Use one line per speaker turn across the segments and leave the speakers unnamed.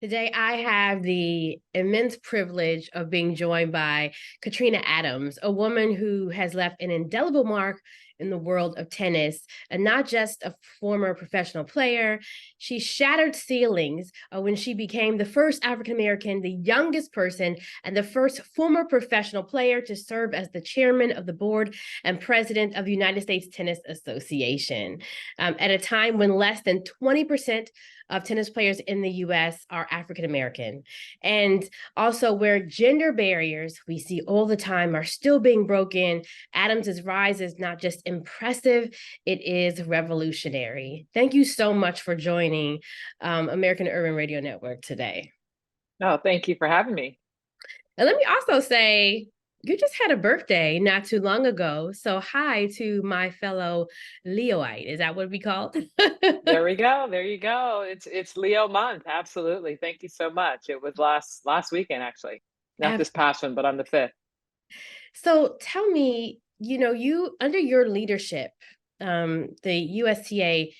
Today, I have the immense privilege of being joined by Katrina Adams, a woman who has left an indelible mark in the world of tennis, and not just a former professional player. She shattered ceilings when she became the first African American, the youngest person, and the first former professional player to serve as the chairman of the board and president of the United States Tennis Association. At a time when less than 20% of tennis players in the US are African American. And also, where gender barriers we see all the time are still being broken, Adams's rise is not just impressive, it is revolutionary. Thank you so much for joining American Urban Radio Network today.
No, thank you for having me.
And let me also say, you just had a birthday not too long ago. So hi to my fellow Leoite. Is that what we call it?
There we go. There you go. It's Leo month. Absolutely. Thank you so much. It was last weekend actually. Not this past one, but on the 5th.
So tell me, you under your leadership, the USTA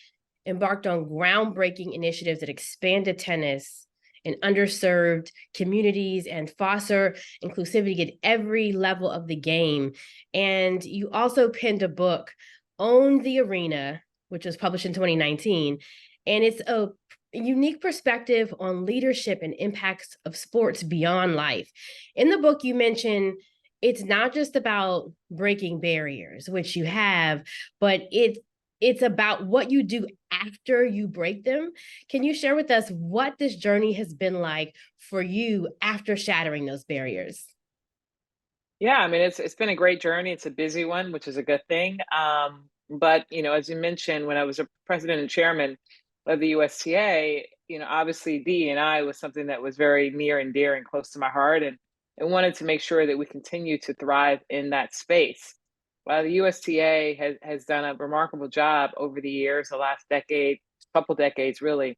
embarked on groundbreaking initiatives that expanded tennis in underserved communities and foster inclusivity at every level of the game. And you also penned a book, Own the Arena, which was published in 2019. And it's a unique perspective on leadership and impacts of sports beyond life. In the book, you mention it's not just about breaking barriers, which you have, but it's about what you do after you break them. Can you share with us what this journey has been like for you after shattering those barriers?
Yeah, I mean it's been a great journey. It's a busy one, which is a good thing. But as you mentioned, when I was a president and chairman of the USTA, obviously DE&I was something that was very near and dear and close to my heart, and wanted to make sure that we continue to thrive in that space. Well, the USTA has done a remarkable job over the years, the last decade, couple decades really,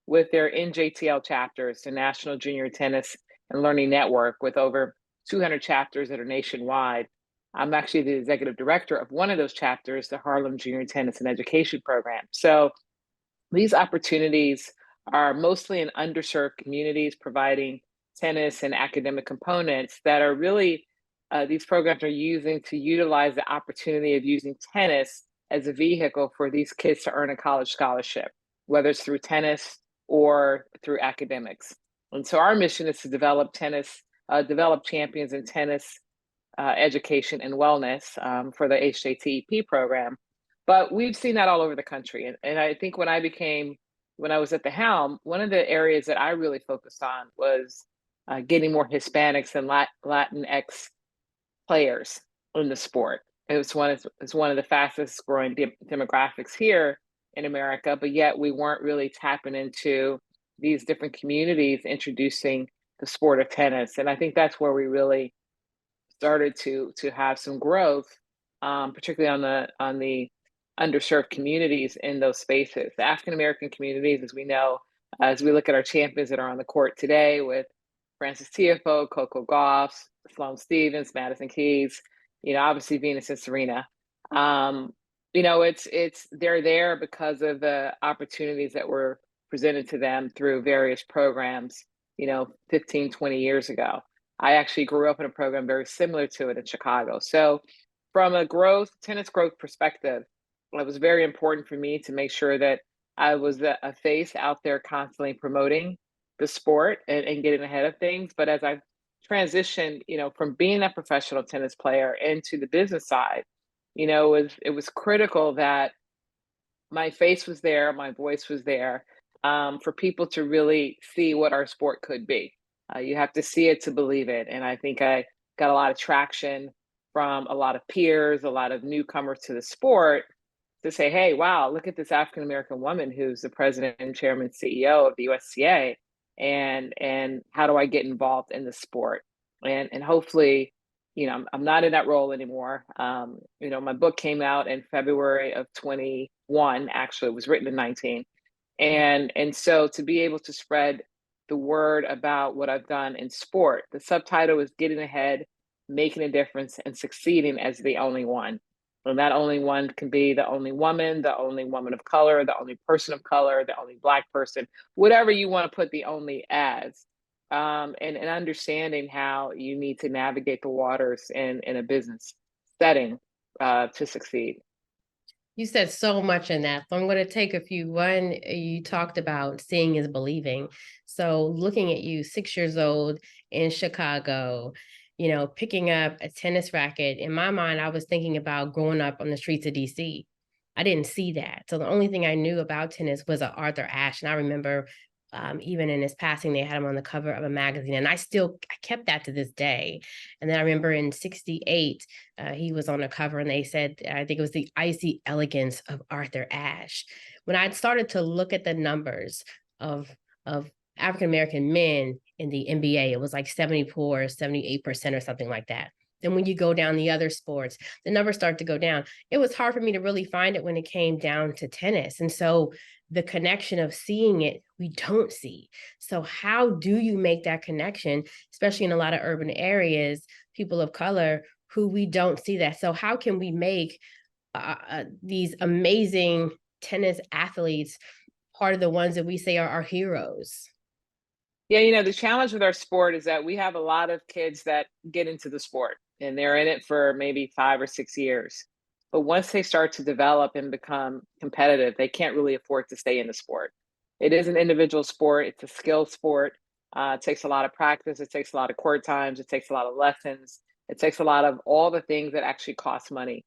with their NJTL chapters, the National Junior Tennis and Learning Network, with over 200 chapters that are nationwide. I'm actually the executive director of one of those chapters, the Harlem Junior Tennis and Education Program. So these opportunities are mostly in underserved communities, providing tennis and academic components that are really these programs are using to utilize the opportunity of using tennis as a vehicle for these kids to earn a college scholarship, whether it's through tennis or through academics. And so our mission is to develop develop champions in tennis education and wellness for the HJTEP program. But we've seen that all over the country. And I think when I was at the helm, one of the areas that I really focused on was getting more Hispanics and Latinx players in the sport. It's one of the fastest growing demographics here in America, but yet we weren't really tapping into these different communities introducing the sport of tennis. And I think that's where we really started to have some growth, particularly on the underserved communities in those spaces. The African American communities, as we know, as we look at our champions that are on the court today with Francis Tiafoe, Coco Gauff, Sloane Stevens, Madison Keys, obviously Venus and Serena. It's they're there because of the opportunities that were presented to them through various programs, 15, 20 years ago. I actually grew up in a program very similar to it in Chicago. So from a tennis growth perspective, it was very important for me to make sure that I was a face out there constantly promoting the sport and getting ahead of things. But as I transitioned, from being a professional tennis player into the business side, it was critical that my face was there, my voice was there, for people to really see what our sport could be. You have to see it to believe it. And I think I got a lot of traction from a lot of peers, a lot of newcomers to the sport to say, hey, wow, look at this African American woman who's the president and chairman CEO of the USTA. And how do I get involved in the sport? And hopefully, I'm not in that role anymore. My book came out in February of 21. Actually, it was written in 19. And so to be able to spread the word about what I've done in sport, the subtitle is Getting Ahead, Making a Difference, and Succeeding as the Only One. And that only one can be the only woman of color, the only person of color, the only Black person, whatever you want to put the only as. And understanding how you need to navigate the waters in a business setting to succeed.
You said so much in that. So I'm going to take a few. One, you talked about seeing is believing. So looking at you, 6 years old in Chicago, picking up a tennis racket. In my mind, I was thinking about growing up on the streets of DC. I didn't see that. So the only thing I knew about tennis was a Arthur Ashe. And I remember even in his passing, they had him on the cover of a magazine. And I kept that to this day. And then I remember in 68, he was on the cover and they said, I think it was the icy elegance of Arthur Ashe. When I started to look at the numbers of African American men in the NBA, it was like 74, 78% or something like that. Then when you go down the other sports, the numbers start to go down. It was hard for me to really find it when it came down to tennis. And so the connection of seeing it, we don't see. So how do you make that connection, especially in a lot of urban areas, people of color who we don't see that? So how can we make these amazing tennis athletes part of the ones that we say are our heroes?
Yeah, the challenge with our sport is that we have a lot of kids that get into the sport and they're in it for maybe 5 or 6 years. But once they start to develop and become competitive, they can't really afford to stay in the sport. It is an individual sport, it's a skill sport. It takes a lot of practice, it takes a lot of court times, it takes a lot of lessons, it takes a lot of all the things that actually cost money.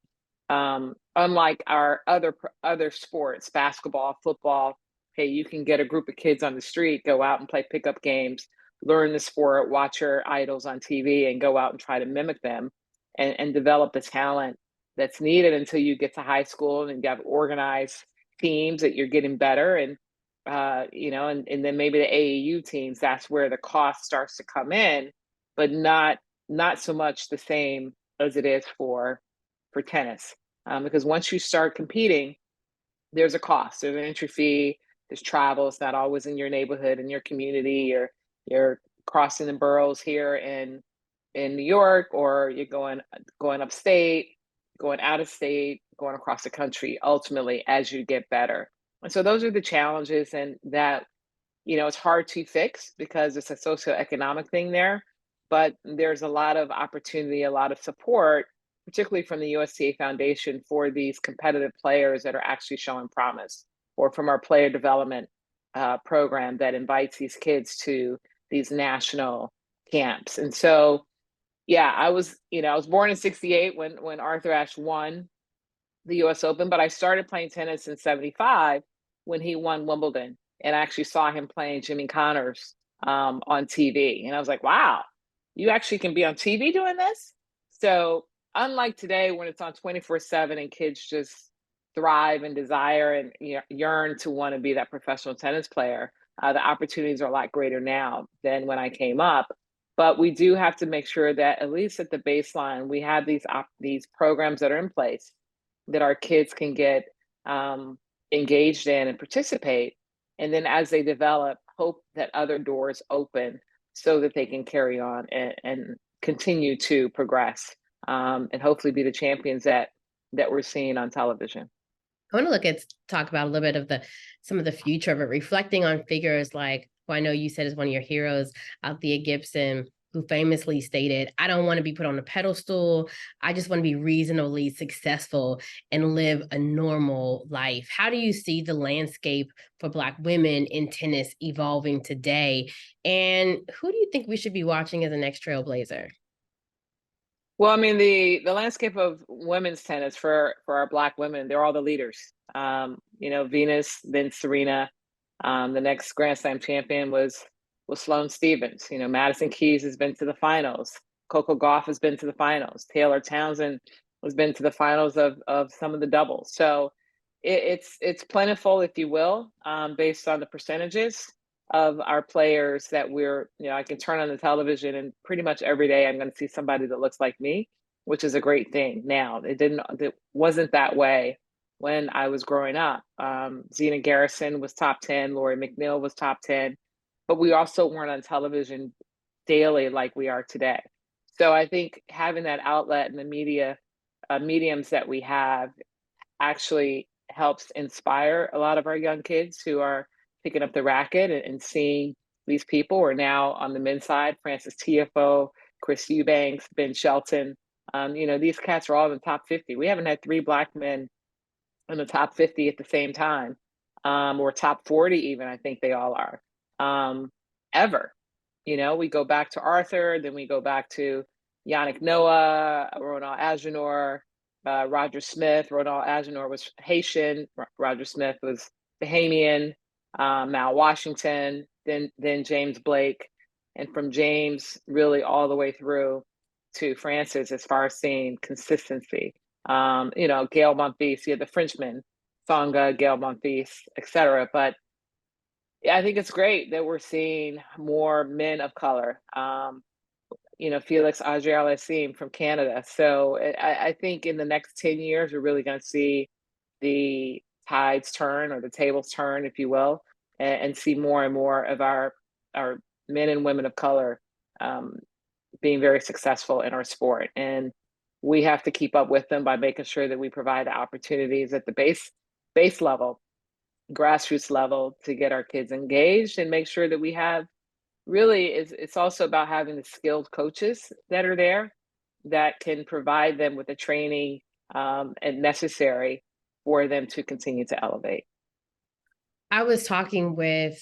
Unlike our other sports, basketball, football, hey, you can get a group of kids on the street, go out and play pickup games, learn the sport, watch your idols on TV, and go out and try to mimic them and develop the talent that's needed until you get to high school and you have organized teams that you're getting better. And then maybe the AAU teams, that's where the cost starts to come in, but not so much the same as it is for tennis. Because once you start competing, there's a cost. There's an entry fee. There's travel. It's not always in your neighborhood, in your community. You're crossing the boroughs here in New York, or you're going upstate, going out of state, going across the country. Ultimately, as you get better, and so those are the challenges, and that it's hard to fix because it's a socioeconomic thing there. But there's a lot of opportunity, a lot of support, particularly from the USTA Foundation for these competitive players that are actually showing promise, or from our player development program that invites these kids to these national camps. And so, yeah, I was born in '68 when Arthur Ashe won the US Open, but I started playing tennis in '75 when he won Wimbledon. And I actually saw him playing Jimmy Connors on TV. And I was like, wow, you actually can be on TV doing this? So, unlike today when it's on 24/7 and kids just thrive and desire and yearn to want to be that professional tennis player, the opportunities are a lot greater now than when I came up. But we do have to make sure that at least at the baseline, we have these programs that are in place that our kids can get engaged in and participate. And then as they develop, hope that other doors open so that they can carry on and continue to progress, and hopefully be the champions that we're seeing on television.
I want to talk about a little bit of some of the future of it, reflecting on figures like who I know you said is one of your heroes, Althea Gibson, who famously stated, "I don't want to be put on a pedestal. I just want to be reasonably successful and live a normal life." How do you see the landscape for Black women in tennis evolving today? And who do you think we should be watching as the next trailblazer?
Well, I mean, the landscape of women's tennis for our Black women, they're all the leaders. Venus, then Serena. The next Grand Slam champion was Sloane Stephens. Madison Keys has been to the finals. Coco Gauff has been to the finals. Taylor Townsend has been to the finals of some of the doubles. So it's plentiful, if you will, based on the percentages of our players that I can turn on the television and pretty much every day I'm going to see somebody that looks like me, which is a great thing. Now, it wasn't that way when I was growing up. Zena Garrison was top 10, Lori McNeil was top 10, but we also weren't on television daily like we are today. So I think having that outlet in the media mediums that we have actually helps inspire a lot of our young kids who are picking up the racket and seeing these people. We're now on the men's side, Francis Tiafoe, Chris Eubanks, Ben Shelton. These cats are all in the top 50. We haven't had three Black men in the top 50 at the same time, or top 40 even, I think they all are, ever. We go back to Arthur, then we go back to Yannick Noah, Ronald Agenor, Roger Smith. Ronald Agenor was Haitian. Roger Smith was Bahamian. Mal Washington, then James Blake, and from James really all the way through to Francis as far as seeing consistency. Gail Monfils, you had the Frenchman, Tsonga, Gail Monfils, etc. But yeah, I think it's great that we're seeing more men of color. Felix Auger-Aliassime from Canada. So I think in the next 10 years, we're really going to see the tides turn, or the tables turn, if you will, and see more and more of our men and women of color being very successful in our sport. And we have to keep up with them by making sure that we provide opportunities at the base level, grassroots level, to get our kids engaged and make sure that we have really it's also about having the skilled coaches that are there that can provide them with the training and necessary for them to continue to elevate.
I was talking with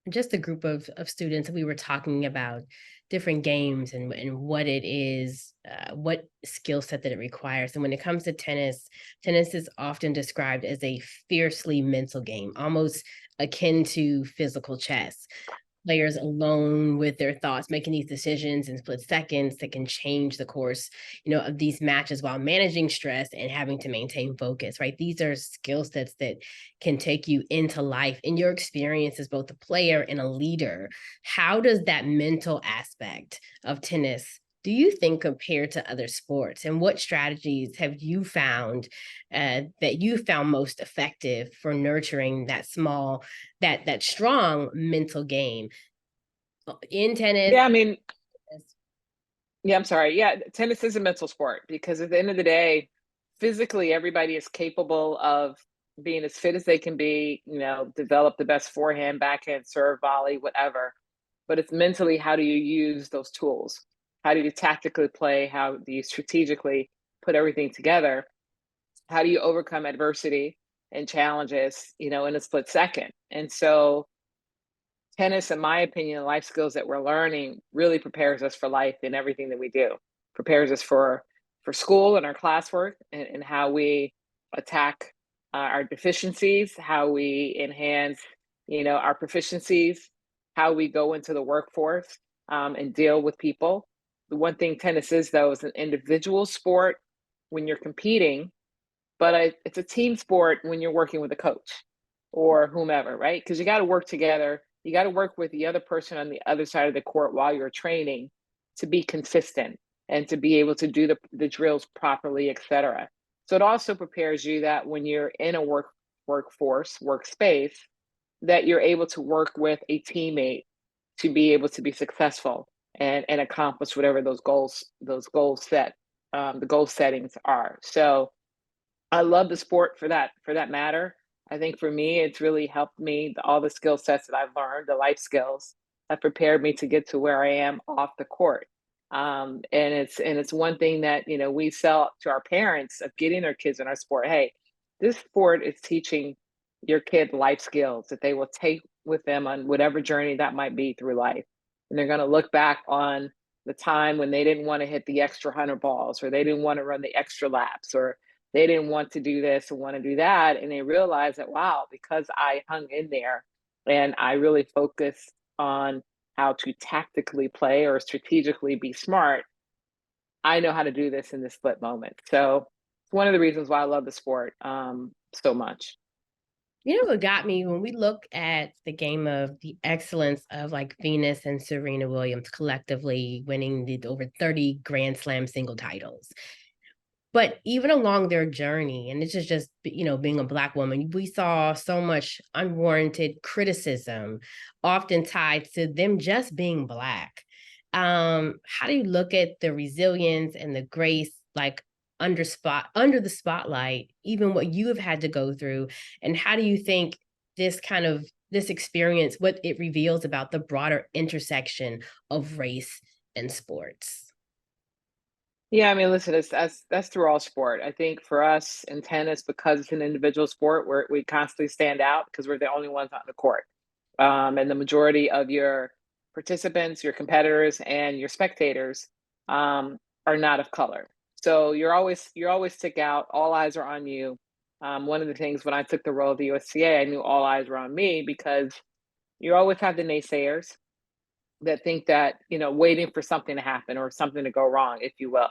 just a group of students, and we were talking about different games and what it is, what skill set that it requires. And when it comes to tennis is often described as a fiercely mental game, almost akin to physical chess. Players alone with their thoughts, making these decisions in split seconds that can change the course, of these matches while managing stress and having to maintain focus, right? These are skill sets that can take you into life. In your experience as both a player and a leader, how does that mental aspect of tennis, do you think, compared to other sports? And what strategies have you found that you found most effective for nurturing that strong mental game in tennis?
I'm sorry. Yeah, tennis is a mental sport because at the end of the day, physically, everybody is capable of being as fit as they can be, develop the best forehand, backhand, serve, volley, whatever. But it's mentally, how do you use those tools? How do you tactically play? How do you strategically put everything together? How do you overcome adversity and challenges, in a split second? And so tennis, in my opinion, life skills that we're learning really prepares us for life in everything that we do. Prepares us for school and our classwork, and how we attack our deficiencies, how we enhance, our proficiencies, how we go into the workforce and deal with people. The one thing tennis is, though, is an individual sport when you're competing, but it's a team sport when you're working with a coach or whomever, right? Because you got to work together. You got to work with the other person on the other side of the court while you're training to be consistent and to be able to do the drills properly, etc. So it also prepares you that when you're in a workspace, that you're able to work with a teammate to be able to be successful and accomplish whatever the goal settings are. So I love the sport for that matter. I think for me, it's really helped me, all the skill sets that I've learned, the life skills, have prepared me to get to where I am off the court. And it's one thing that, we sell to our parents of getting their kids in our sport. Hey, this sport is teaching your kid life skills that they will take with them on whatever journey that might be through life. And they're going to look back on the time when they didn't want to hit the extra 100 balls, or they didn't want to run the extra laps, or they didn't want to do this or want to do that. And they realize that, wow, because I hung in there and I really focused on how to tactically play or strategically be smart, I know how to do this in this split moment. So it's one of the reasons why I love the sport so much.
What got me when we look at the game of the excellence of like Venus and Serena Williams collectively winning the over 30 Grand Slam single titles. But even along their journey, and this is just, being a Black woman, we saw so much unwarranted criticism, often tied to them just being Black. How do you look at the resilience and the grace, like under the spotlight, even what you have had to go through, and how do you think this experience, what it reveals about the broader intersection of race and sports?
Yeah, I mean, listen, that's through all sport. I think for us in tennis, because it's an individual sport, we constantly stand out because we're the only ones on the court. And the majority of your participants, your competitors, and your spectators are not of color. So you always stick out. All eyes are on you. One of the things when I took the role of the USTA, I knew all eyes were on me because you always have the naysayers that think that, waiting for something to happen or something to go wrong, if you will,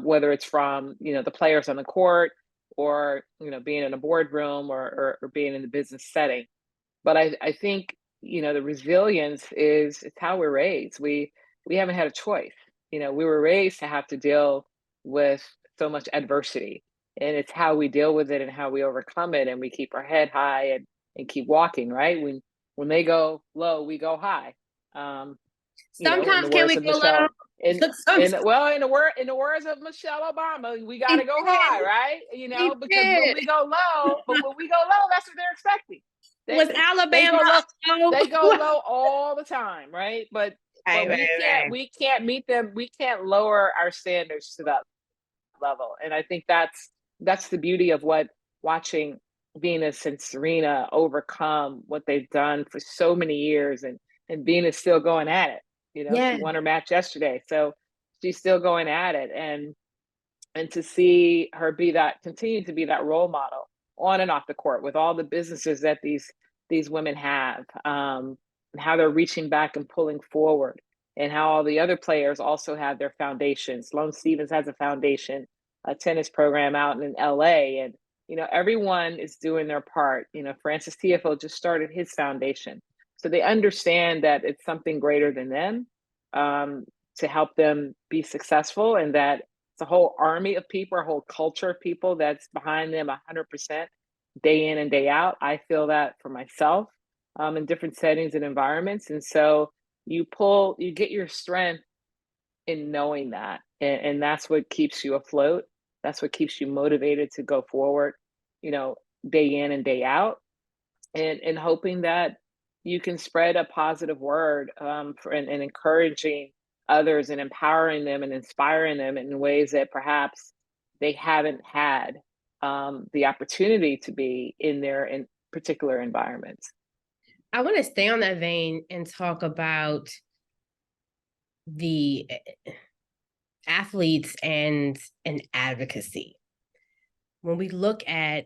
whether it's from, the players on the court or, being in a boardroom or being in the business setting. But I think, the resilience is it's how we're raised. We haven't had a choice. We were raised to have to deal with so much adversity. And it's how we deal with it and how we overcome it. And we keep our head high and keep walking, right? When they go low, we go high. Um, in
Sometimes
the
can
words
we
of
go low?
Michelle,
Sometimes
in the words of Michelle Obama, we
we
gotta go high,
did.
right?
We
Because when
did.
we go low, that's what they're expecting.
Was
They
Alabama
go low,
low?
they go low all the time, right? But
Right,
we can't
right,
we can't meet them. We can't lower our standards to that level. And I think that's the beauty of what watching Venus and Serena overcome what they've done for so many years, and Venus still going at it. She
yeah.
won her match yesterday, so she's still going at it, and to see her continue to be that role model on and off the court with all the businesses that these women have, and how they're reaching back and pulling forward, and how all the other players also have their foundations. Sloane Stevens has a foundation, a tennis program out in LA, and everyone is doing their part. Francis Tiafoe just started his foundation, so they understand that it's something greater than them, um, to help them be successful, and that it's a whole army of people, a whole culture of people that's behind them 100% day in and day out. I feel that for myself, in different settings and environments. And so you get your strength in knowing that. And that's what keeps you afloat. That's what keeps you motivated to go forward, you know, day in and day out, and hoping that you can spread a positive word, and encouraging others and empowering them and inspiring them in ways that perhaps they haven't had, the opportunity to be in their in particular environments.
I want to stay on that vein and talk about the athletes and advocacy. When we look at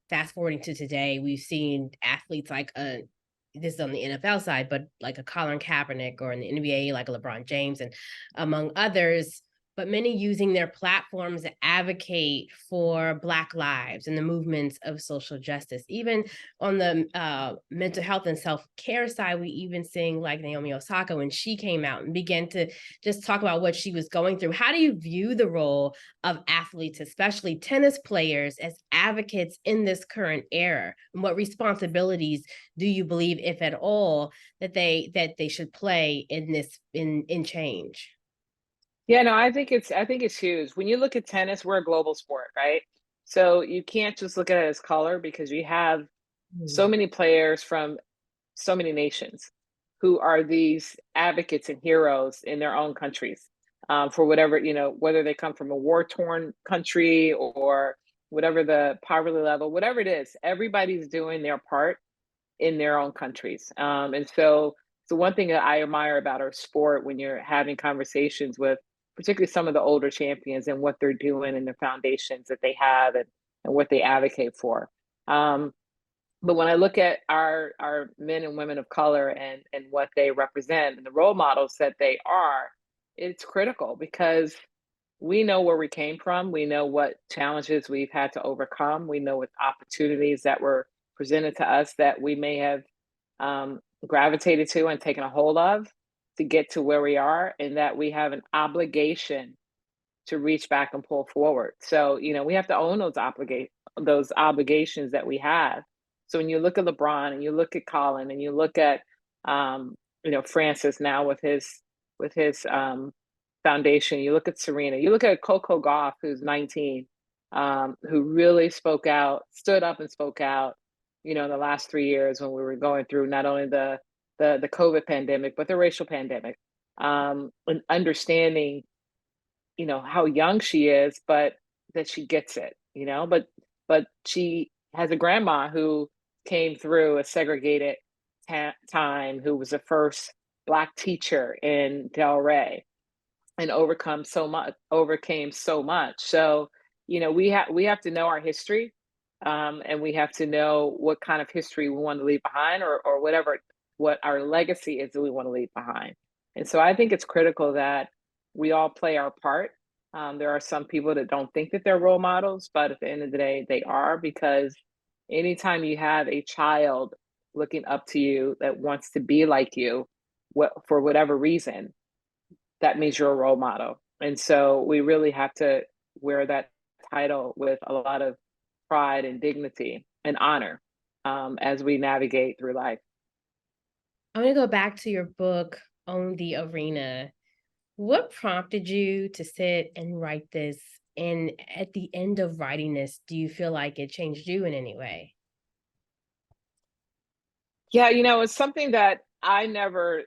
fast forwarding to today, we've seen athletes like this is on the NFL side, but like a Colin Kaepernick, or in the NBA, like a LeBron James, and among others, but many using their platforms to advocate for Black lives and the movements of social justice. Even on the mental health and self-care side, we even seeing like Naomi Osaka when she came out and began to just talk about what she was going through. How do you view the role of athletes, especially tennis players, as advocates in this current era? And what responsibilities do you believe, if at all, that they should play in this in change?
Yeah, no, I think it's huge. When you look at tennis, we're a global sport, right? So you can't just look at it as color, because you have so
Mm.
many players from so many nations who are these advocates and heroes in their own countries, for whatever, whether they come from a war torn country or whatever the poverty level, whatever it is, everybody's doing their part in their own countries. And so one thing that I admire about our sport, when you're having conversations with particularly some of the older champions and what they're doing and the foundations that they have, and what they advocate for. Um, but when I look at our men and women of color, and what they represent and the role models that they are, it's critical, because we know where we came from. We know what challenges we've had to overcome. We know what opportunities that were presented to us that we may have, gravitated to and taken a hold of to get to where we are, and that we have an obligation to reach back and pull forward. So, we have to own those obligations that we have. So when you look at LeBron and you look at Colin and you look at, Francis now with with his foundation. You look at Serena, you look at Coco Gauff, who's 19, who really spoke out, stood up and spoke out, in the last 3 years when we were going through not only the COVID pandemic, but the racial pandemic, and understanding, how young she is, but that she gets it, but she has a grandma who came through a segregated time, who was the first Black teacher in Delray, and overcame so much. So, we have to know our history, and we have to know what kind of history we want to leave behind, or what our legacy is that we want to leave behind. And so I think it's critical that we all play our part. There are some people that don't think that they're role models, but at the end of the day, they are, because anytime you have a child looking up to you that wants to be like you, for whatever reason, that means you're a role model. And so we really have to wear that title with a lot of pride and dignity and honor, as we navigate through life.
I want to go back to your book, Own the Arena. What prompted you to sit and write this? And at the end of writing this, do you feel like it changed you in any way?
Yeah, it's something that I never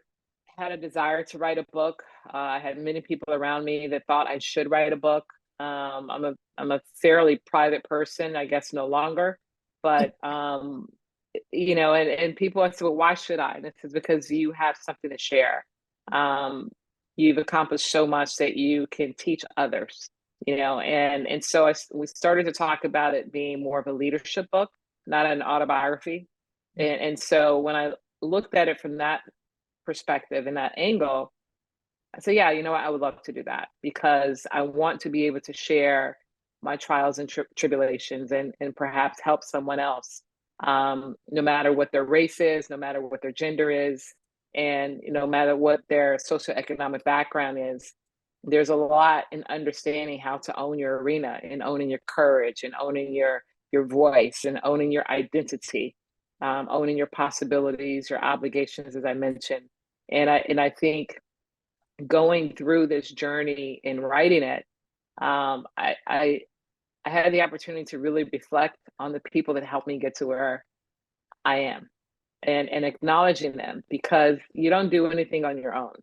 had a desire to write a book. I had many people around me that thought I should write a book. I'm a fairly private person, I guess no longer, but and people ask, well, why should I? And this is because you have something to share. Um, you've accomplished so much that you can teach others. And so we started to talk about it being more of a leadership book, not an autobiography. And so when I looked at it from that perspective and that angle, I said, yeah, what, I would love to do that, because I want to be able to share my trials and tribulations, and perhaps help someone else, no matter what their race is, no matter what their gender is, and no matter what their socioeconomic background is. There's a lot in understanding how to own your arena, and owning your courage, and owning your voice, and owning your identity, owning your possibilities, your obligations, as I mentioned. And I think going through this journey and writing it, I had the opportunity to really reflect on the people that helped me get to where I am, and acknowledging them, because you don't do anything on your own.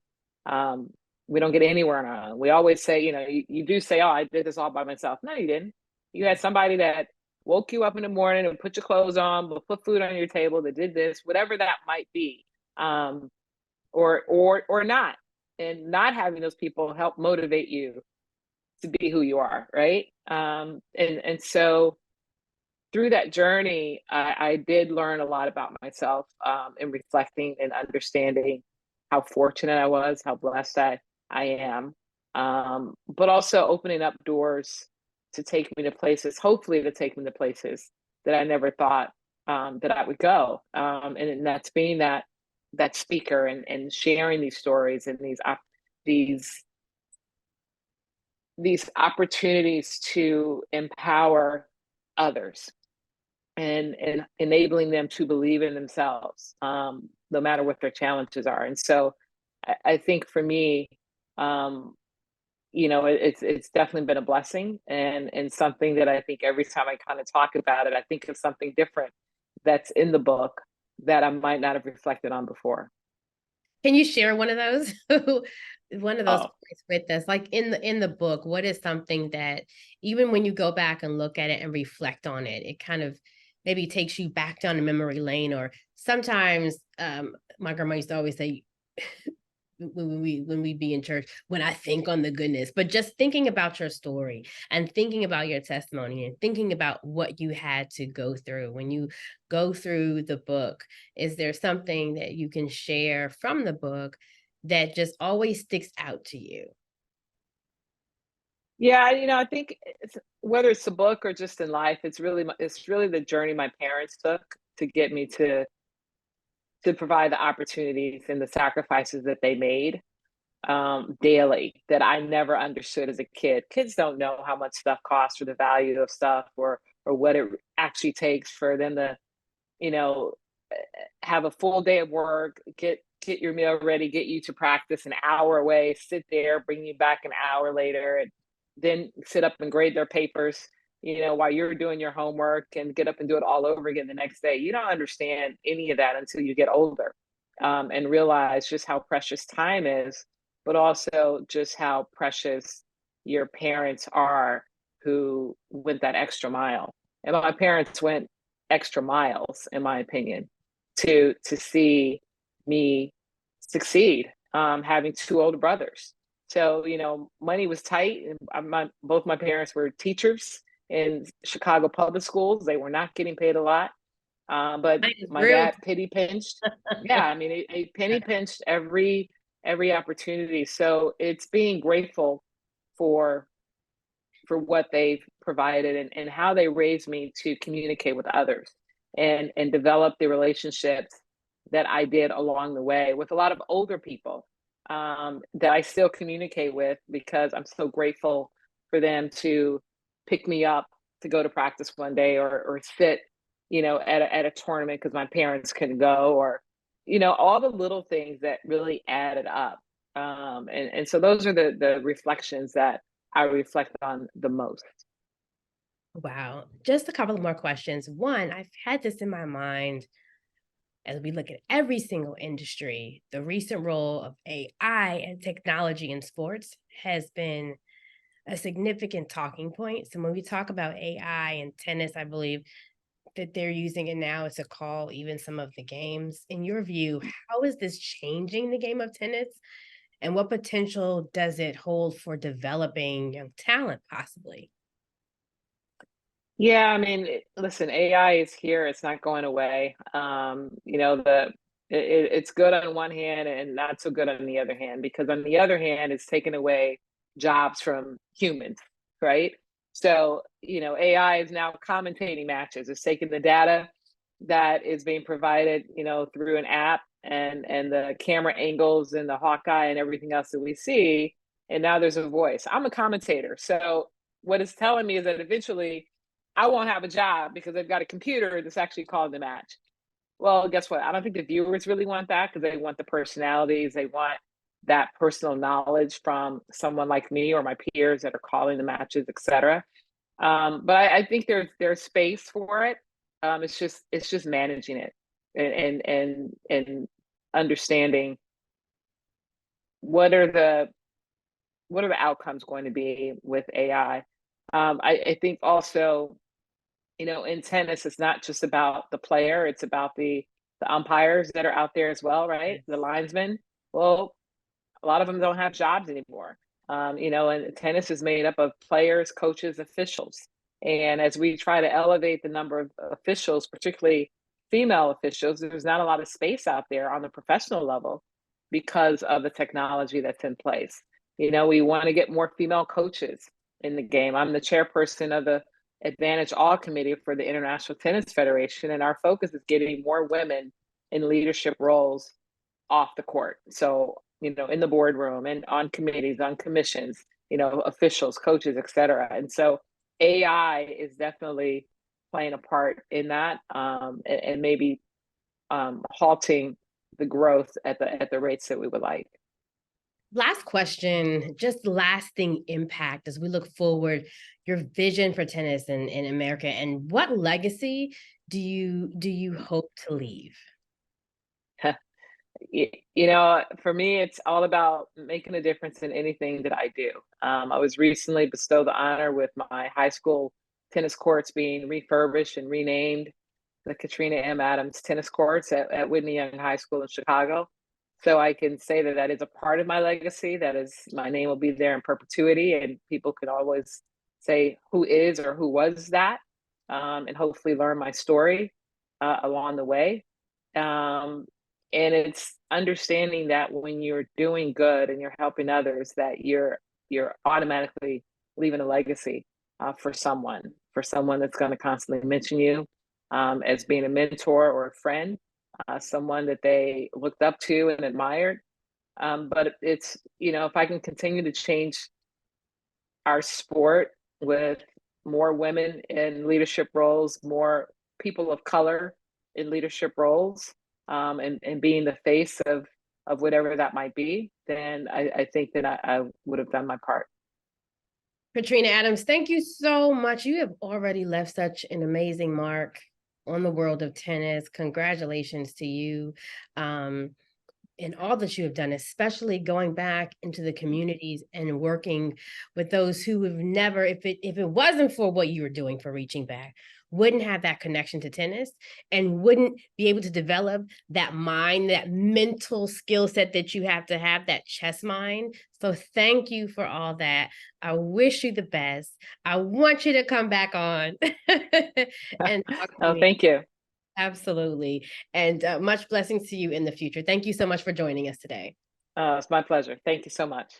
We don't get anywhere on our own. We always say, you do say, oh, I did this all by myself. No, you didn't. You had somebody that woke you up in the morning and put your clothes on, but put food on your table, that did this, whatever that might be, or not. And not having those people help motivate you to be who you are, right? And so through that journey, I did learn a lot about myself, in reflecting and understanding how fortunate I was, how blessed I am, but also opening up doors to take me to places, hopefully to take me to places that I never thought, that I would go. And that's being that speaker, and sharing these stories, and these these opportunities to empower others, and enabling them to believe in themselves, no matter what their challenges are. And so I think for me, it's definitely been a blessing, and something that I think every time I kind of talk about it, I think of something different that's in the book that I might not have reflected on before.
Can you share one of those? One of those
Oh,
points with us? Like in the book, what is something that even when you go back and look at it and reflect on it, it kind of maybe takes you back down the memory lane? Or sometimes my grandma used to always say, when we be in church, when I think on the goodness, but just thinking about your story, and thinking about your testimony, and thinking about what you had to go through when you go through the book, is there something that you can share from the book that just always sticks out to you?
yeah, I think whether it's a book or just in life, it's really the journey my parents took to get me to provide the opportunities and the sacrifices that they made, daily, that I never understood as a kid. Kids don't know how much stuff costs, or the value of stuff, or what it actually takes for them to, you know, have a full day of work, get get your meal ready, get you to practice an hour away, sit there, bring you back an hour later, and then sit up and grade their papers, while you're doing your homework and get up and do it all over again the next day. You don't understand any of that until you get older, and realize just how precious time is, but also just how precious your parents are who went that extra mile. And my parents went extra miles, in my opinion, to see me succeed, having two older brothers. So, money was tight. And both my parents were teachers in Chicago public schools. They were not getting paid a lot. But
That is
my
real.
dad penny pinched. Yeah, I mean, he penny pinched every opportunity. So it's being grateful for what they've provided, and how they raised me to communicate with others, and develop the relationships that I did along the way with a lot of older people, that I still communicate with, because I'm so grateful for them to pick me up to go to practice one day, or sit, at a tournament because my parents couldn't go, or all the little things that really added up. And so those are the reflections that I reflect on the most.
Wow. Just a couple of more questions. One, I've had this in my mind as we look at every single industry. The recent role of AI and technology in sports has been a significant talking point. So when we talk about AI and tennis, I believe that they're using it now to call even some of the games. In your view, how is this changing the game of tennis? And what potential does it hold for developing young talent, possibly?
Yeah, I mean, listen, AI is here. It's not going away. It's good on one hand and not so good on the other hand, because on the other hand, it's taking away jobs from humans, right? So, AI is now commentating matches. It's taking the data that is being provided, through an app, and the camera angles and the Hawkeye and everything else that we see, and now there's a voice. I'm a commentator, so what it's telling me is that eventually I won't have a job because they've got a computer that's actually calling the match. Well, guess what? I don't think the viewers really want that, because they want the personalities. They want that personal knowledge from someone like me or my peers that are calling the matches, etc. But I think there's space for it. It's just managing it, and understanding what are the outcomes going to be with AI. I think also, in tennis, it's not just about the player, it's about the umpires that are out there as well, right? The linesmen. Well, a lot of them don't have jobs anymore. And tennis is made up of players, coaches, officials. And as we try to elevate the number of officials, particularly female officials, there's not a lot of space out there on the professional level because of the technology that's in place. We want to get more female coaches in the game. I'm the chairperson of the Advantage All Committee for the International Tennis Federation, and our focus is getting more women in leadership roles off the court. So, in the boardroom and on committees, on commissions, officials, coaches, et cetera. And so AI is definitely playing a part in that, and maybe halting the growth at the rates that we would like.
Last question, just lasting impact as we look forward, your vision for tennis in America, and what legacy do you hope to leave?
For me, it's all about making a difference in anything that I do. I was recently bestowed the honor with my high school tennis courts being refurbished and renamed the Katrina Adams tennis courts at Whitney Young High School in Chicago. So I can say that that is a part of my legacy. That is, my name will be there in perpetuity, and people can always say who is or who was that, and hopefully learn my story along the way. Um, and it's understanding that when you're doing good and you're helping others, that you're automatically leaving a legacy, for someone that's going to constantly mention you, as being a mentor or a friend, someone that they looked up to and admired. But it's, if I can continue to change our sport with more women in leadership roles, more people of color in leadership roles, and being the face of of whatever that might be, then I think that I would have done my part.
Katrina Adams, thank you so much. You have already left such an amazing mark on the world of tennis. Congratulations to you. And all that you have done, especially going back into the communities and working with those who have never, if it wasn't for what you were doing for reaching back, wouldn't have that connection to tennis and wouldn't be able to develop that mind, that mental skill set that you have to have, that chess mind. So thank you for all that. I wish you the best. I want you to come back on and talk to
Oh,
me.
thank you.
Absolutely. And much blessings to you in the future. Thank you so much for joining us today.
It's my pleasure. Thank you so much.